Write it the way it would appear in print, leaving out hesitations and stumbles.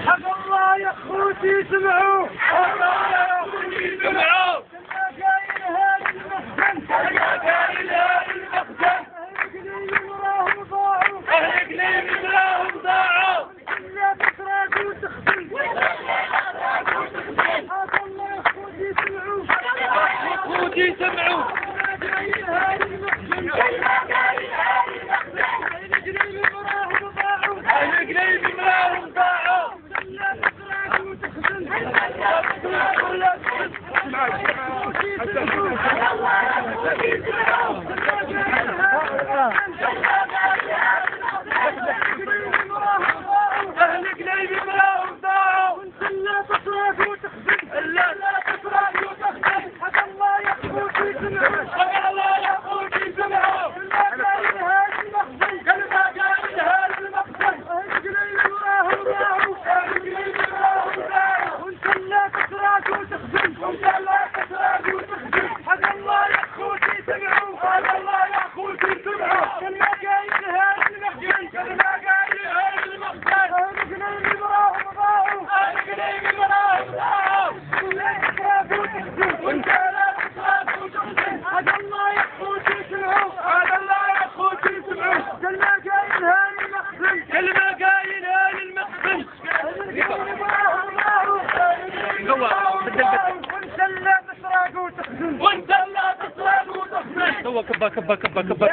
حق الله يا اخوتي سمعوا، حق الله يا اخوتي سمعوا، أهل قليل راهم ضاعوا، لا تسرق وتخفي، حق الله يا اخوتي سمعوا، اخوتي سمعوا، أهل قليل راهم ضاعوا، لا تسرق وتخفي، أهل قليل راهم ضاعوا، لا تسرق وتخفي، لا تسرق وتخفي، حق الله يا اخوتي سمعوا، حق الله يا اخوتي سمعوا، كلمة قايل هذا المقصد، أهل قليل راهم ضاعوا، أهل قليل راهم ضاعوا، وانت لا تسرق وتخفي، وانت لا تسرق وتخفي، حق الله يا اخوتي سمعوا، حق الله يا اخوتي سمعوا، كلمة قايل هذا المقصد، كلمة قايل هذا المقصد، أهل قليل راهم ضاعوا، أهل قليل راهم ضاعوا، لا تسرق وتخفي، وانت لا تسرق وتخفي، حق الله يا اخوتي سمعوا، حق الله يا اخوتي سمعوا، كلمة قايل هذا المقصد، كلمة قايل هذا المقصد، وانت لا تسرق وتخزن، وانت لا تسرق وتخزن، كبا